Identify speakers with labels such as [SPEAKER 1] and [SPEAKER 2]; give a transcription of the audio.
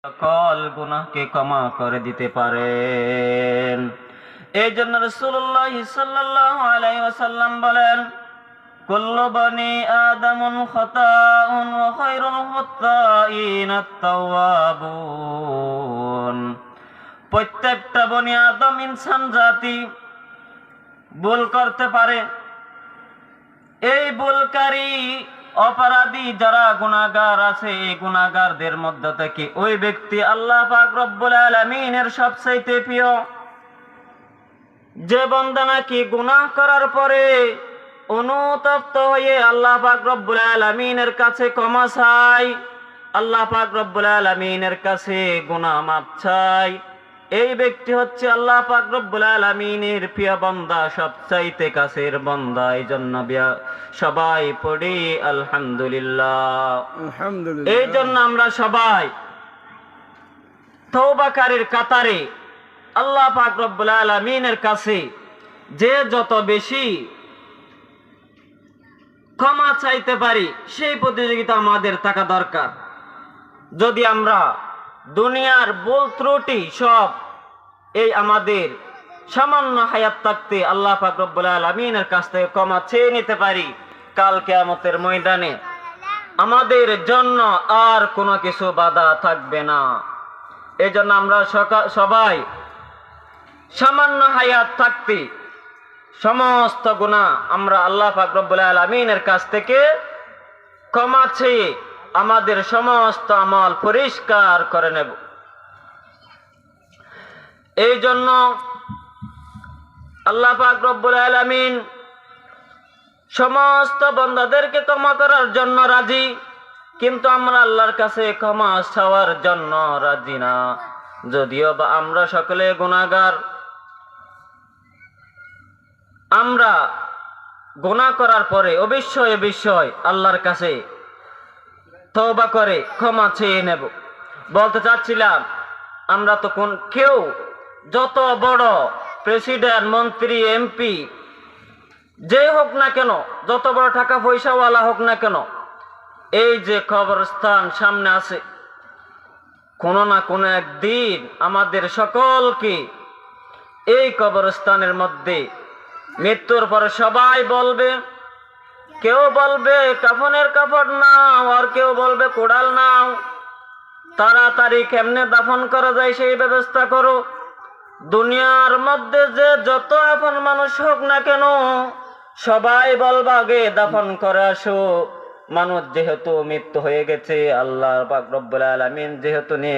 [SPEAKER 1] সকল গুনাহকে ক্ষমা করে দিতে পারেন। এই জন্য রাসূলুল্লাহ সাল্লাল্লাহু আলাইহি ওয়াসাল্লাম বলেন, কুল্লু বনি আদমুন খাতাউন ওয়া খায়রুল খাত্তাইন আত-তাওয়াবুন। প্রত্যেকটা বনি আদম ইনসান জাতি ভুল করতে পারে। এই ভুলকারী অপরাধী যারা গুনাহগার আছে, এই গুনাহগারদের মধ্য থেকে ওই ব্যক্তি আল্লাহ পাক রব্বুল আলামিনের সবচাইতে প্রিয়। যে বান্দা নাকি গুনাহ করার পরে অনুতপ্ত হয়ে আল্লাহ পাক রব্বুল আলামিনের কাছে ক্ষমা চায়, আল্লাহ পাক রব্বুল আলামিনের কাছে গুনাহ মাফ চায়, এই ব্যক্তি হচ্ছে আল্লাহ পাক রব্বুল আলামিনের প্রিয় বান্দা, সবচাইতে কাছের বান্দা। এই জন্য সবাই পড়ি আলহামদুলিল্লাহ। এই জন্য আমরা সবাই তওবাকারীর কাতারে আল্লাহ পাক রব্বুল আলামিনের কাছে যে যত বেশি ক্ষমা চাইতে পারি সেই প্রতিযোগিতা আমাদের থাকা দরকার। যদি আমরা দুনিয়ার ভুল ত্রুটি সব এই আমাদের সামান্য হায়াত থাকতে আল্লাহ পাক রব্বুল আলামিনের কাছ থেকে ক্ষমা চেয়ে নিতে পারি, কাল কিয়ামতের ময়দানে আমাদের জন্য আর কোনো কিছু বাধা থাকবে না। এই জন্য আমরা সবাই সামান্য হায়াত থাকতে সমস্ত গুনাহ আমরা আল্লাহ পাক রব্বুল আলামিনের কাছ থেকে ক্ষমা চেয়ে আমাদের সমস্ত আমল পরিষ্কার করে নেব। এই জন্য আল্লাহ পাক রব্বুল আলামিন সমস্ত বান্দাদেরকে ক্ষমা করার জন্য রাজি, কিন্তু আমরা আল্লাহর কাছে ক্ষমা চাওয়ার জন্য রাজি না। যদিও বা আমরা সকলে গুনাহগার, আমরা গুনাহ করার পরে অবশ্যই আল্লাহর কাছে তওবা করে ক্ষমা চেয়ে নেব। বলতে চাচ্ছিলাম, আমরা তো কেউ যত বড় প্রেসিডেন্ট, মন্ত্রী, এমপি যে হোক না কেন, যত বড় টাকা পয়সাওয়ালা হোক না কেন, এই যে কবরস্থান সামনে আছে, কোনো না কোনো একদিন আমাদের সকলকে এই কবরস্থানের মধ্যে মৃত্যুর পরে সবাই বলবে, কেউ বলবে কাফনের কাপড় নাও, আর কেউ বলবে কোড়াল নাও, তাড়াতাড়ি কেমনে দাফন করা যায় সেই ব্যবস্থা করো। দুনিয়ার মধ্যে যে যত আপন মানুষ হোক না কেন, সবাই বলবা আগে দাফন করে আসো। মানুষ যেহেতু মৃত্যু হয়ে গেছে, আল্লাহ পাক রব্বুল আলামিন যেহেতু নিয়ে